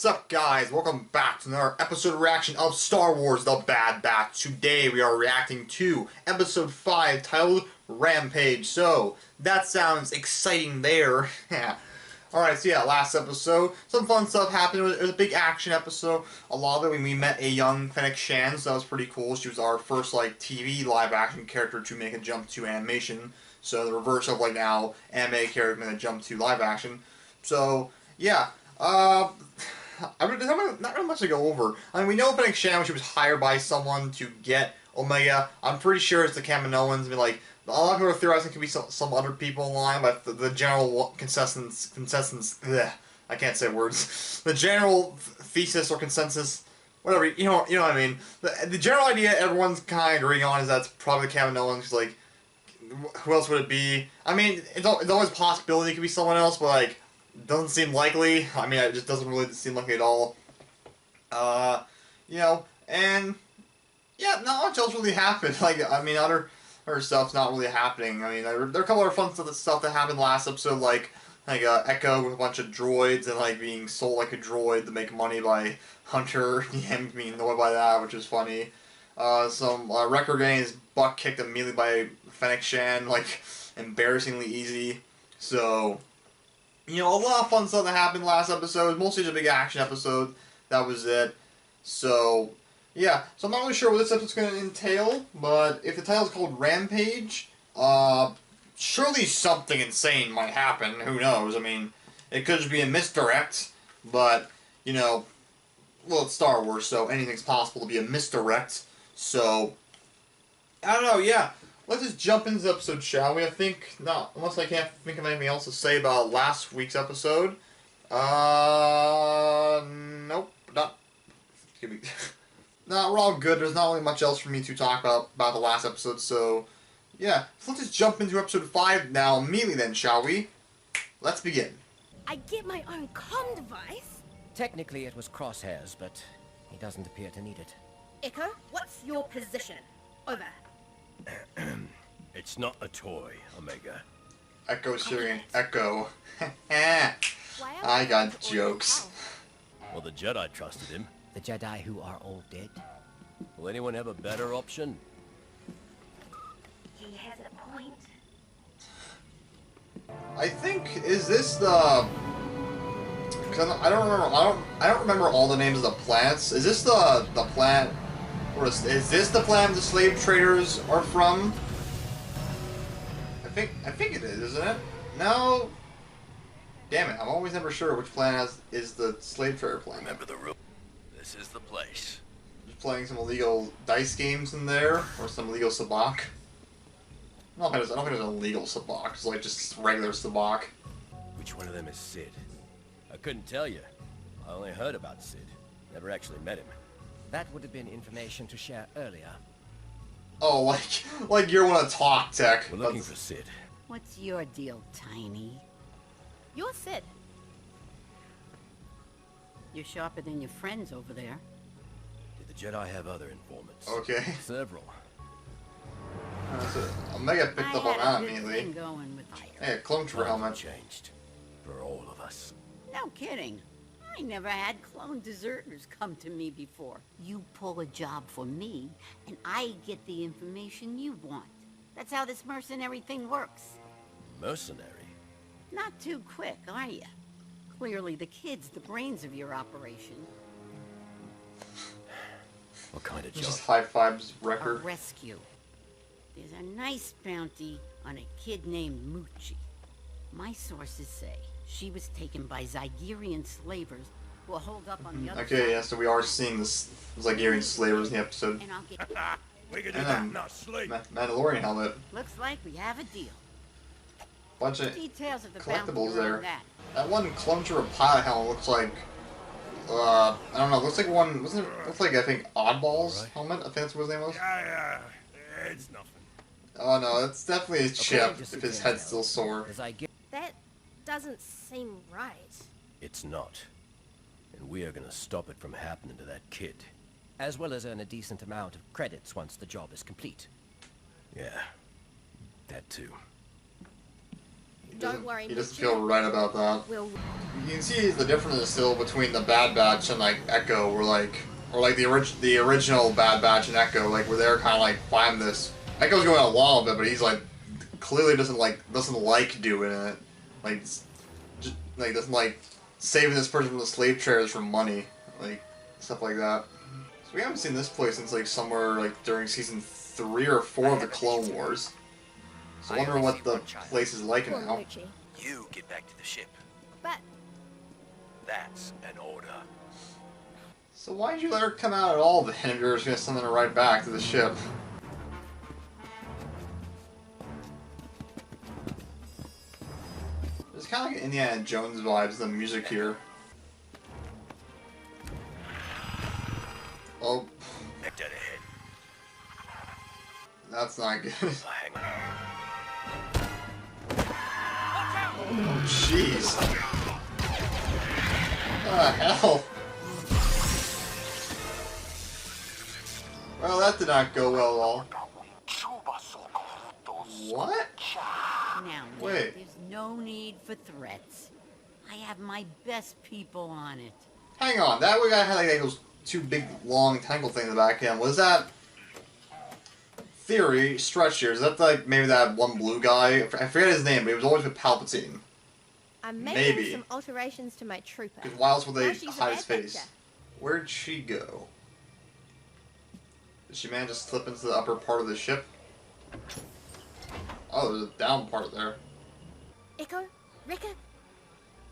What's up, guys? Welcome back to another episode reaction of Star Wars The Bad Batch. Today we are reacting to episode 5 titled Rampage. So, that sounds exciting there. Alright, so yeah, last episode, some fun stuff happened. It was a big action episode. A lot of it when we met a young Fennec Shan, so that was pretty cool. She was our first, TV live action character to make a jump to animation. So, the reverse of, now, anime character making a jump to live action. So, yeah. There's not really much to go over. I mean, we know Fennec Shan, she was hired by someone to get Omega. I'm pretty sure it's the Kaminoans. I mean, a lot of people are theorizing it could be some other people in line, but the general consensus, I can't say words. The general thesis or consensus, whatever, you know what I mean. The general idea everyone's kind of agreeing on is that it's probably the Kaminoans. Who else would it be? I mean, it's always a possibility it could be someone else, but doesn't seem likely. I mean, it just doesn't really seem likely at all. And yeah, not much else really happened. Other stuff's not really happening. I mean, there are a couple of fun stuff that happened last episode, like Echo with a bunch of droids and being sold like a droid to make money by Hunter. Him being annoyed by that, which is funny. Some Wrecker getting his butt kicked immediately by Fennec Shan, embarrassingly easy. So, a lot of fun stuff that happened last episode. Mostly just a big action episode. That was it. So, yeah. So I'm not really sure what this episode's going to entail, but if the title's called Rampage, surely something insane might happen. Who knows? I mean, it could just be a misdirect, but, well, it's Star Wars, so anything's possible to be a misdirect. So, I don't know, yeah. Let's just jump into the episode, shall we? I think, not, unless I can't think of anything else to say about last week's episode. Nope, not, excuse me. No, we're all good. There's not really much else for me to talk about the last episode, so, yeah. So let's just jump into episode 5 now, immediately then, shall we? Let's begin. I get my own comm device? Technically it was Crosshairs, but he doesn't appear to need it. Echo, what's your position? Over. It's not a toy, Omega. Echo's hearing Echo. I got jokes. Well, the Jedi trusted him. The Jedi who are all dead? Will anyone have a better option? He has a point. I think, is this the... Cause I don't remember all the names of the planets. Is this the planet... Or is this the planet the slave traders are from? I think it is, isn't it? No. Damn it! I'm always never sure which planet is the slave trader planet. Remember the rule. This is the place. Just playing some illegal dice games in there, or some illegal sabacc. I don't think there's an illegal sabacc. It's just regular sabacc. Which one of them is Sid? I couldn't tell you. I only heard about Sid. Never actually met him. That would have been information to share earlier. Oh, like you're one to talk, Tech. We're looking for Sid. What's your deal, Tiny? You're Sid. You're sharper than your friends over there. Did the Jedi have other informants? Okay. Several. Omega picked up on that immediately. Going with Hey, a clone trooper helmet. Changed. For all of us. No kidding. I never had clone deserters come to me before. You pull a job for me, and I get the information you want. That's how this mercenary thing works. Mercenary? Not too quick, are you? Clearly the kid's the brains of your operation. What kind of job? Just high fives A record. rescue. There's a nice bounty on a kid named Moochie. My sources say she was taken by Zygerian slavers who will hold up on the other side. Okay, yeah, so we are seeing this Zygerian slavers in the episode. And I'll get... We can do that, not sleep. Mandalorian helmet. Looks like we have a deal. Bunch of Details of the bounty collectibles are there. on that. That one clone trooper pilot helmet looks like, I don't know, looks like one, looks like, I think, Oddball's helmet? I think that's what his name was. Yeah, it's nothing. Oh no, it's definitely his chip, just if his to head's still sore. As I get That doesn't seem right. It's not. And we are gonna stop it from happening to that kid. as well as earn a decent amount of credits once the job is complete. Yeah, that too. Don't worry, He doesn't Moochie. feel right about that. We'll... You can see the difference still between the Bad Batch and like Echo, or like the original Bad Batch and Echo, like where they're kind of like behind this. Echo's going along with it, but he's like clearly doesn't like doing it, like just like doesn't like saving this person from the slave traders for money, like stuff like that. So we haven't seen this place since like somewhere like during season 3 or 4 of the Clone Wars. So I wonder what the place is like Poor now. Moochie. You get back to the ship. But That's an order. So why did you let her come out at all then if you're just gonna send her right back to the ship? There's kind of like Indiana Jones vibes, the music here. Oh, Back dead ahead. that's not good. Hang on. Oh, jeez. What the hell? Well, that did not go well at all. What? Now, Wait. there's no need for threats. I have my best people on it. Hang on, that guy had like those 2 big, long tentacle things in the back of him. Was that theory stretch here? Is that like maybe that one blue guy? I forget his name, but he was always with Palpatine. I'm making Maybe. some alterations to my trooper. Because why else would they Now she's a hide his bad face? picture. Where'd she go? Did she manage to slip into the upper part of the ship? Oh, there's a down part there. Echo? Wrecker?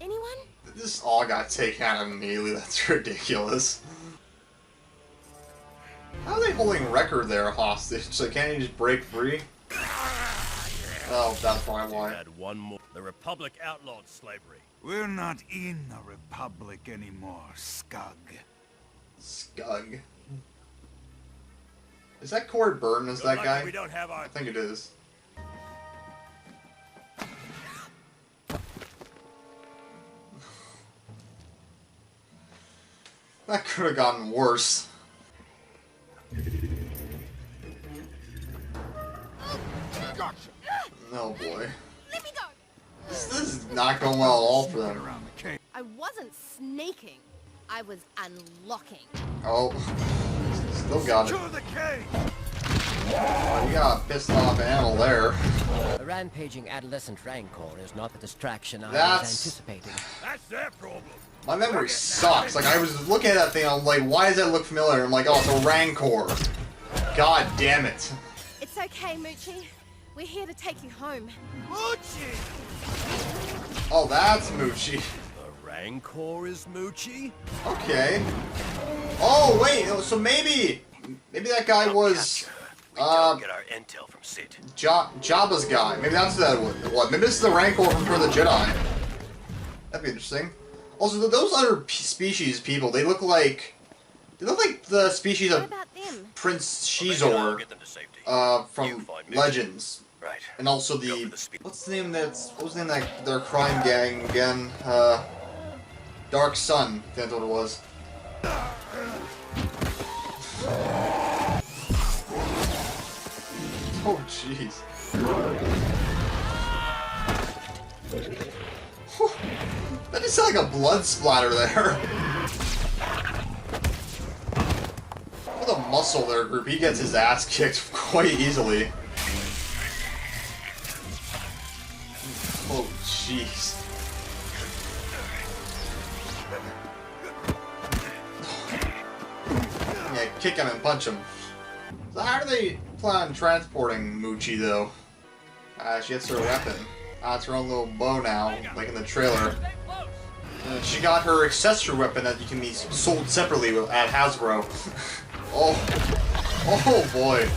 Anyone? This all got taken out immediately. That's ridiculous. How are they holding Wrecker there hostage? So can't he just break free? Oh, that's probably why. Add one more. The Republic outlawed slavery. We're not in the Republic anymore, Scug. Scug. Is that Corey Burton as that Lucky guy? We don't have our. I think it is. That could have gotten worse. Gotcha. No boy. Let me go! This is not going well at all for them. Around the cave. I wasn't sneaking. I was unlocking. Oh. Still got it. To the cave! Oh, you got a pissed off animal there. The rampaging adolescent rancor is not the distraction I That's- was anticipating. That's their problem. My memory sucks. Like, I was looking at that thing, I'm like, why does that look familiar? I'm like, oh, it's a Rancor. God damn it. It's okay, Moochie. We're here to take you home. Moochie! Oh, that's Moochie. The Rancor is Moochie? Okay. Oh, wait, so maybe that guy was, We don't get our intel from Sid. Jabba's guy. Maybe that's what? Maybe this is the Rancor from Return of the Jedi. That'd be interesting. Also, those other species people, they look like the species What of about them? Prince Well, maybe I'll Shizor, get them to safety. You from find Moochie. Legends. Right. And also Go the for the speed. what was the name that their crime gang again? Dark Sun. I think that's what it was. Oh jeez. Whew. That just sounded like a blood splatter there. With a muscle there, group, he gets his ass kicked quite easily. Oh, jeez. Yeah, kick him and punch him. So how do they plan on transporting Moochie, though? She gets her weapon. It's her own little bow now, like in the trailer. She got her accessory weapon that you can be sold separately at Hasbro. Oh boy.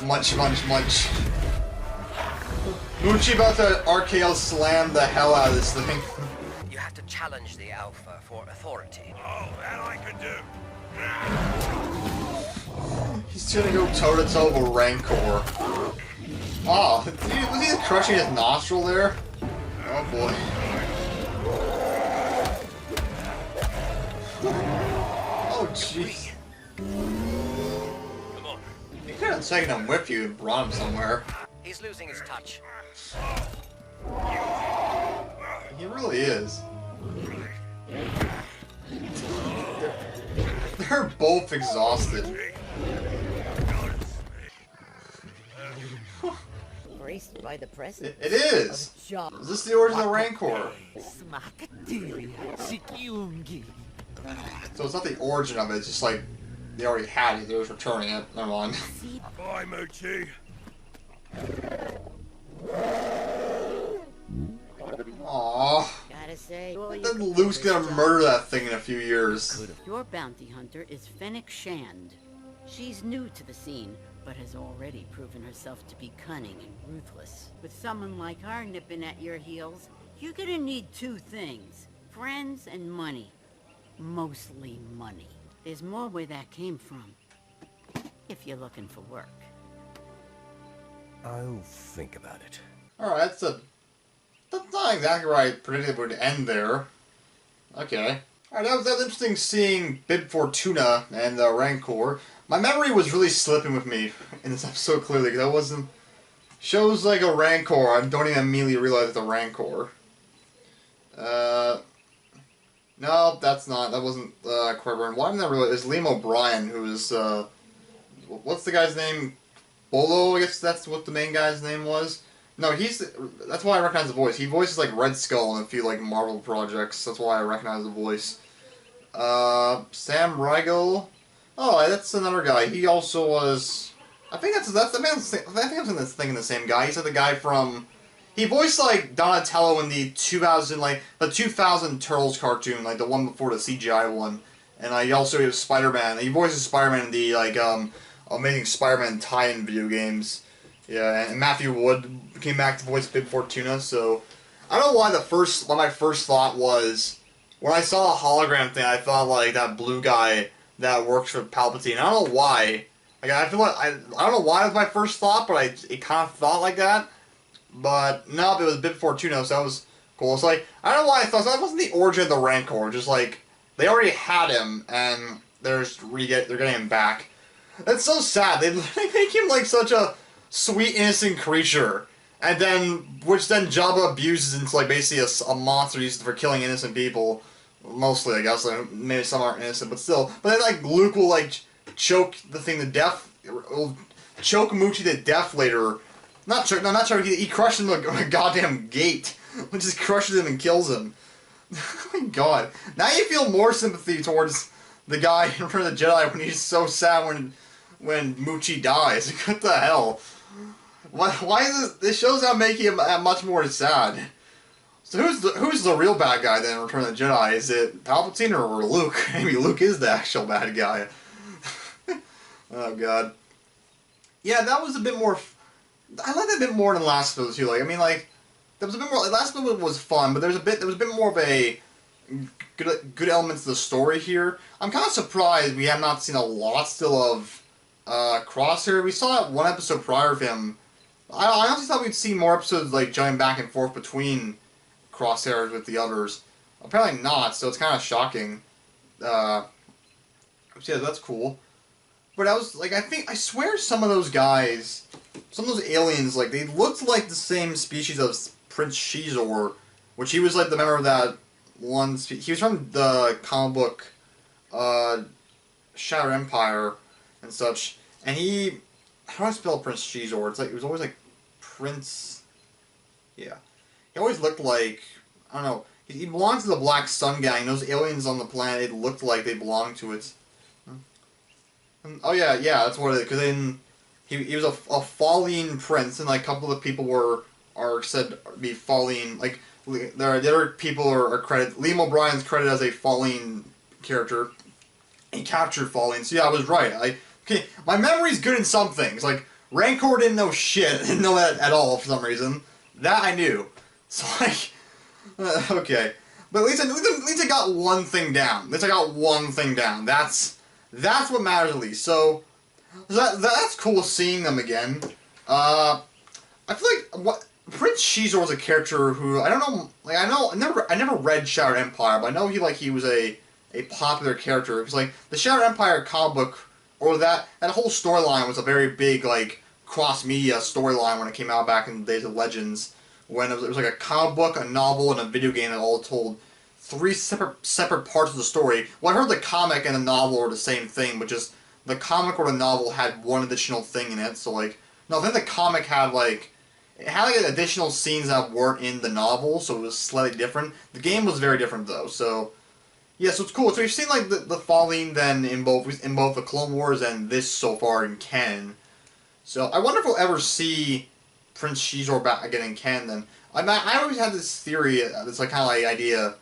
Munch, munch, munch. Moochie about to RKO slam the hell out of this thing. You have to challenge the Alpha for authority. Oh, that I can do. He's gonna go toe to toe with Rancor. Oh, was he crushing his nostril there? Oh boy. Oh jeez. Come on. You could have taken him with you and brought him somewhere. He's losing his touch. He really is. They're both exhausted. Graced by the presence. It is. Is this the origin of Rancor? So it's not the origin of it. It's just like they already had it. They're just returning it. Never mind. Bye, Moochie. Aww. Gotta say, Then Luke's gonna murder that thing in a few years. Your bounty hunter is Fennec Shand. She's new to the scene, but has already proven herself to be cunning and ruthless. With someone like her nipping at your heels, you're gonna need two things. Friends and money. Mostly money. There's more where that came from. If you're looking for work. I'll think about it. Alright, that's not exactly where I predicted it would end there. Okay. Alright, that was interesting seeing Bib Fortuna and Rancor. My memory was really slipping with me in this episode clearly, because I wasn't... Shows like a Rancor, I don't even immediately realize it's a Rancor. No, that wasn't Corbin. Why didn't I realize? It's Liam O'Brien, who's, what's the guy's name? Bolo, I guess that's what the main guy's name was? No, that's why I recognize the voice. He voices like Red Skull in a few like Marvel projects. That's why I recognize the voice. Sam Riegel. Oh, that's another guy. He also was. I think that's the man. I think I'm thinking the same guy. He's like the guy from. He voiced like Donatello in the 2000 Turtles cartoon, like the one before the CGI one. And he also has Spider-Man. He voices Spider-Man in the like Amazing Spider-Man tie-in video games. Yeah, and Matthew Wood came back to voice Bib Fortuna, so I don't know why my first thought was when I saw the hologram thing, I thought like that blue guy that works for Palpatine. I don't know why. Like I feel like I don't know why it was my first thought, but it kind of thought like that. But no, it was Bib Fortuna, so that was cool. It's like I don't know why I thought so that wasn't the origin of the Rancor. Just like they already had him, and they're getting him back. That's so sad. They make him like such a sweet innocent creature, and which then Jabba abuses into like basically a monster used for killing innocent people. Mostly, I guess. Like, maybe some aren't innocent, but still. But then like Luke will like choke the thing to death. Will choke Moochie to death later. Not choke. He crushes him with a goddamn gate, which just crushes him and kills him. Oh my god! Now you feel more sympathy towards the guy in front of the Jedi when he's so sad when Moochie dies. What the hell? Why is this? This shows how making him much more sad. So who's the real bad guy then in Return of the Jedi? Is it Palpatine or Luke? Maybe Luke is the actual bad guy. Oh god. Yeah, that was a bit more. I liked that a bit more than last episode too. Like I mean, like there was a bit more. Last episode was fun, but there was a bit more of a good elements of the story here. I'm kind of surprised we have not seen a lot still of Crosshair. We saw that one episode prior of him. I honestly thought we'd see more episodes like jumping back and forth between Crosshairs with the others. Apparently not, so it's kind of shocking. So yeah, that's cool. But I was like, I swear some of those guys, some of those aliens, like they looked like the same species of Prince Shizor, which he was like the member of that one. He was from the comic book Shadow Empire and such, and he. How do I spell Prince Shizor? It's like it was always like Prince. Yeah, he always looked like I don't know. He belonged to the Black Sun Gang. Those aliens on the planet looked like they belonged to it. Oh yeah, that's what it is. Because then he was a Falleen prince, and like a couple of people are said to be Falleen. Like the other people are credited. Liam O'Brien's credited as a Falleen character. He captured Falleen. So yeah, I was right. Okay, my memory's good in some things. Like, Rancor didn't know shit. Didn't know that at all for some reason. That I knew. So, like, okay. But at least I got one thing down. At least I got one thing down. That's what matters at least. So, that's cool seeing them again. I feel like, Prince Shizor was a character who, I don't know, like, I never read Shattered Empire, but I know he was a popular character. Because, like, the Shattered Empire comic book, or that whole storyline was a very big, like, cross-media storyline when it came out back in the days of Legends, when it was like a comic book, a novel, and a video game that all told three separate parts of the story. Well, I heard the comic and the novel were the same thing, but just the comic or the novel had one additional thing in it. So like, no, I think the comic had like, it had like additional scenes that weren't in the novel, so it was slightly different. The game was very different though, so yeah, so it's cool. So we've seen like the following then in both the Clone Wars and this so far in canon. So I wonder if we'll ever see Prince Xizor back again in canon. Then I always had this theory, this like kind of like idea,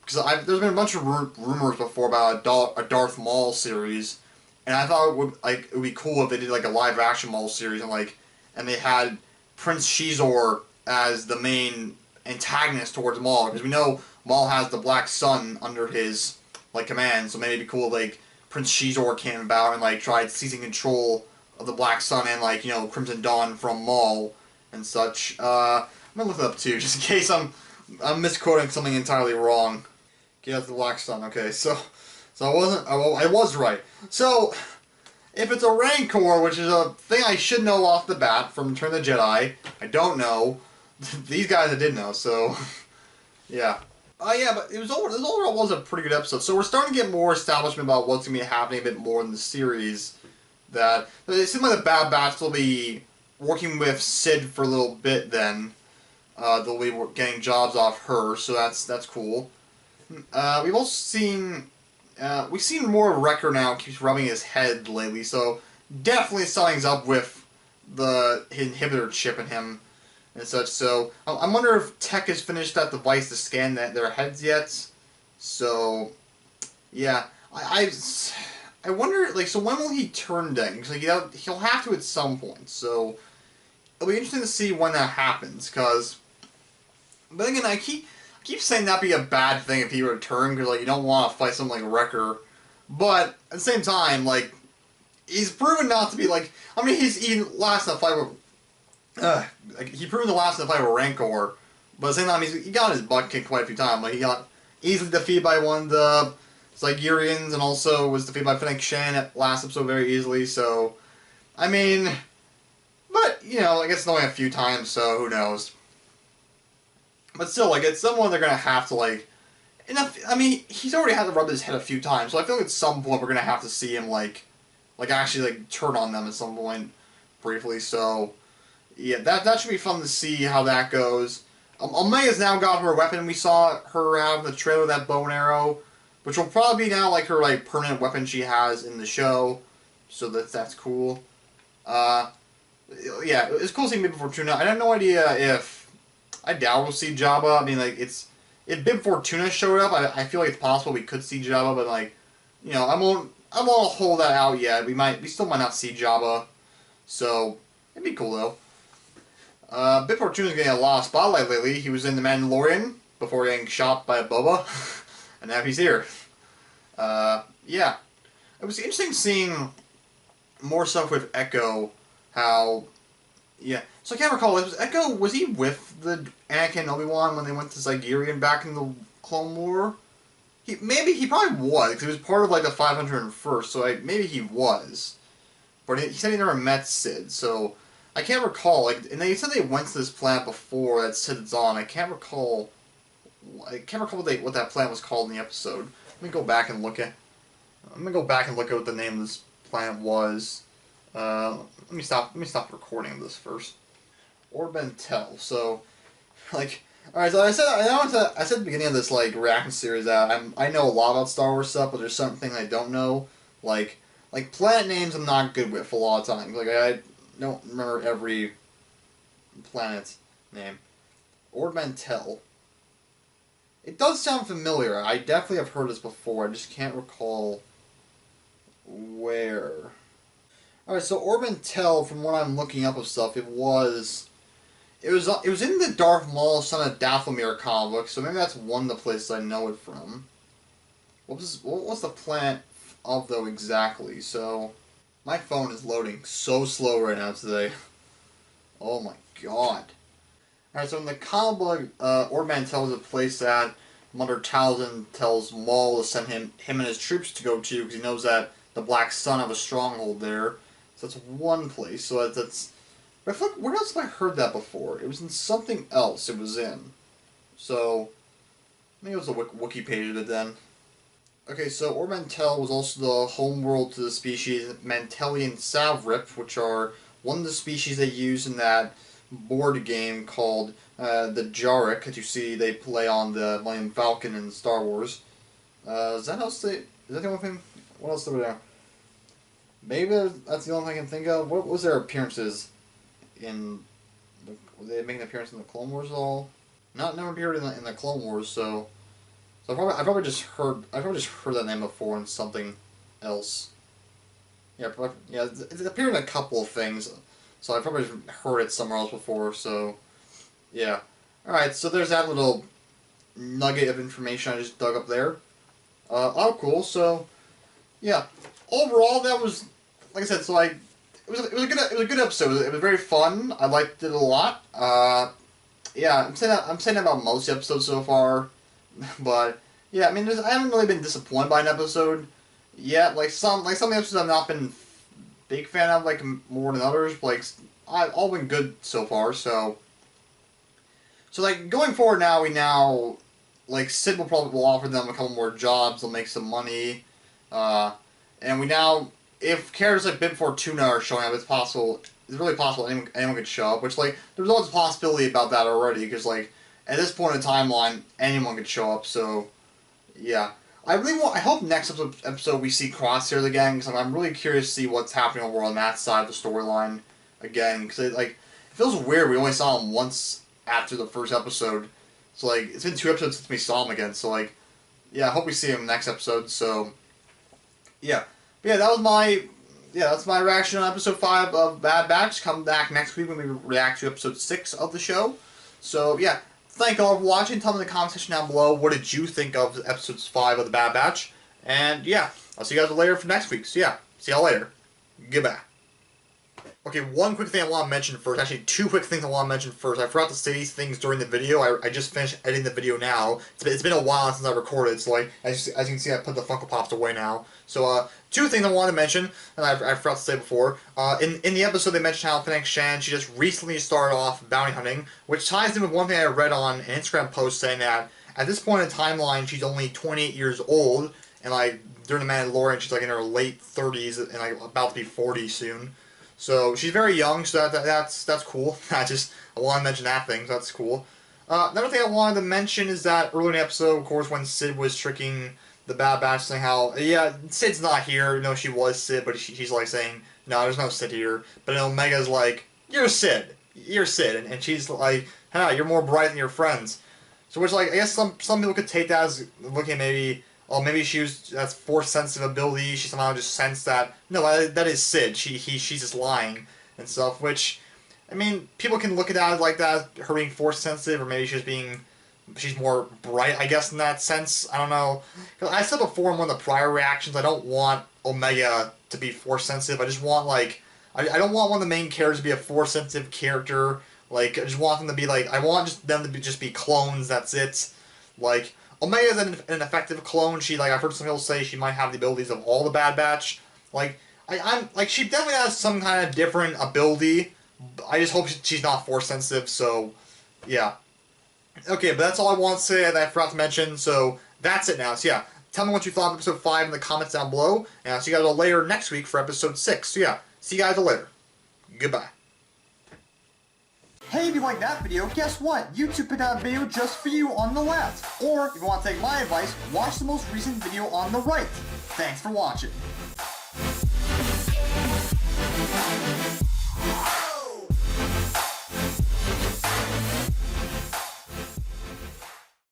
because there's been a bunch of rumors before about a Darth Maul series, and I thought it would be cool if they did like a live action Maul series and they had Prince Xizor as the main antagonist towards Maul, because we know Maul has the Black Sun under his like command, so maybe it'd be cool if like Prince Xizor came about and like tried seizing control of the Black Sun and like, you know, Crimson Dawn from Maul and such. I'm gonna look it up too, just in case I'm misquoting something entirely wrong. Okay, that's the Black Sun. Okay, so I was right. So if it's a Rancor, which is a thing I should know off the bat from Return of the Jedi, I don't know. These guys I did know, so yeah. Yeah, but this overall was a pretty good episode. So we're starting to get more establishment about what's going to be happening a bit more in the series. That it seems like the Bad Batch will be working with Sid for a little bit. Then they'll be getting jobs off her, so that's cool. We've also seen more of Wrecker now. Keeps rubbing his head lately, so definitely something's up with the inhibitor chip in him and such. So I wonder if Tech has finished that device to scan their heads yet. So yeah, I wonder, like, so when will he turn then? Because like, he'll have to at some point. So it'll be interesting to see when that happens. But again, I keep saying that'd be a bad thing if he were to turn, because like you don't want to fight someone like Wrecker. But at the same time, like, he's proven not to be like. I mean, he lost in a fight with. He proved to last in the fight with Rancor, but at the same time, he got his butt kicked quite a few times. Like, he got easily defeated by one of the Zygerians, and also was defeated by Fennec Shan at last episode very easily, so, I mean, but, you know, I guess it's only a few times, so who knows. But still, like, it's someone they're gonna have to, like, I mean, he's already had to rub his head a few times, so I feel like at some point we're gonna have to see him, like actually, like, turn on them at some point, briefly, so yeah, that should be fun to see how that goes. Omega's now got her weapon. We saw her have in the trailer, that bow and arrow, which will probably be now like her like permanent weapon she has in the show. So that's cool. Yeah, it's cool seeing Bib Fortuna. I have no idea if I doubt we'll see Jabba. I mean, like if Bib Fortuna showed up, I feel like it's possible we could see Jabba, but like, you know, I won't hold that out yet. We still might not see Jabba. So it'd be cool though. Bib Fortuna's getting a lot of spotlight lately. He was in The Mandalorian before getting shot by a Boba, and now he's here. Yeah. It was interesting seeing more stuff with Echo, how, yeah. So I can't recall, was he with the Anakin and Obi-Wan when they went to Zygerian back in the Clone War? He probably was, because he was part of like the 501st, so maybe he was. But he said he never met Sid, so I can't recall, like, and they said they went to this planet before that Sid's on. I can't recall what that planet was called in the episode. Let me go back and look at what the name of this planet was. Let me stop recording this first. Orbentel. So, like, alright, so I said at the beginning of this, like, reaction series that I know a lot about Star Wars stuff, but there's certain things I don't know. Like planet names I'm not good with a lot of times. Like, I don't remember every planet's name. Orbentel. It does sound familiar. I definitely have heard this before. I just can't recall where. Alright, so Orbentel, from what I'm looking up of stuff, it was in the Darth Maul Son of Dathomir comic book, so maybe that's one of the places I know it from. What was the planet of, though, exactly? So my phone is loading so slow right now today. Oh my god. Alright, so in the comic book, Orbentel is a place that Mother Talzin tells Maul to send him and his troops to go to, because he knows that the Black Sun have a stronghold there. So that's one place. So that's But I feel like, where else have I heard that before? It was in something else it was in. So, maybe it was a wiki page of it then. Okay, so Ormantel was also the homeworld to the species Mantelian Savrip, which are one of the species they use in that board game called the Jarek, that you see they play on the Millennium Falcon in Star Wars. Is that the only thing? What else do we know? Maybe that's the only thing I can think of. What was their appearances in? Were they making an appearance in the Clone Wars at all? Never appeared in the Clone Wars, so I probably just heard that name before in something else. Yeah, it appeared in a couple of things, so I probably heard it somewhere else before. So, yeah. All right, so there's that little nugget of information I just dug up there. Oh, cool. So, yeah. Overall, that was, like I said, so it was a good episode. It was very fun. I liked it a lot. Yeah, I'm saying that about most episodes so far, but yeah, I mean, I haven't really been disappointed by an episode yet. Like some episodes I've not been big fan of, like more than others. But, like I've all been good so far. So like going forward now, like Sid will offer them a couple more jobs. They'll make some money, and if characters like Bib Fortuna are showing up, it's possible. It's really possible anyone could show up, which, like, there's always a possibility about that already, because, like, at this point in the timeline, anyone could show up, so, yeah. I hope next episode we see Crosshairs again, because I'm really curious to see what's happening over on that side of the storyline again, because, it feels weird we only saw him once after the first episode, so, like, it's been 2 episodes since we saw him again, so, like, yeah, I hope we see him next episode, so, yeah. But yeah, that's my reaction on episode 5 of Bad Batch. Come back next week when we react to episode 6 of the show. So, yeah, thank you all for watching. Tell me in the comment section down below, what did you think of episodes 5 of the Bad Batch? And, yeah, I'll see you guys later for next week. So, yeah, see y'all later. Goodbye. Okay, one quick thing I want to mention first. Actually, 2 quick things I want to mention first. I forgot to say these things during the video. I just finished editing the video now. It's been a while since I recorded, so, like, as you can see, I put the Funko Pops away now. So, 2 things I want to mention, and I forgot to say before. In the episode, they mentioned how Fennec Shan, she just recently started off bounty hunting, which ties in with one thing I read on an Instagram post saying that at this point in the timeline, she's only 28 years old, and, like, during the Mandalorian, she's, like, in her late 30s, and, like, about to be 40 soon. So, she's very young, so that's cool. I want to mention that thing, so that's cool. Another thing I wanted to mention is that earlier in the episode, of course, when Sid was tricking the Bad Batch, saying how, yeah, Sid's not here. No, she was Sid, but she's like saying, no, there's no Sid here. But then Omega's like, you're Sid. You're Sid. And she's like, you're more bright than your friends. So, which, like, I guess some people could take that as looking at maybe that's Force-sensitive ability. She somehow just sensed that, no, that is Sid. She's just lying and stuff, which, I mean, people can look at that like that, her being Force-sensitive, or maybe she's more bright, I guess, in that sense. I don't know. 'Cause I said before in one of the prior reactions, I don't want Omega to be Force-sensitive. I just want, like, I don't want one of the main characters to be a Force-sensitive character. Like, I just want them to be, like, I want them to just be clones, that's it. Like, Omega's an effective clone. I've heard some people say she might have the abilities of all the Bad Batch. Like, she definitely has some kind of different ability. I just hope she's not Force-sensitive, so, yeah. Okay, but that's all I want to say that I forgot to mention, so that's it now. So yeah, tell me what you thought of episode 5 in the comments down below, and I'll see you guys all later next week for episode 6. So yeah, see you guys all later. Goodbye. Hey, if you like that video, guess what? YouTube put out a video just for you on the left. Or, if you want to take my advice, watch the most recent video on the right. Thanks for watching.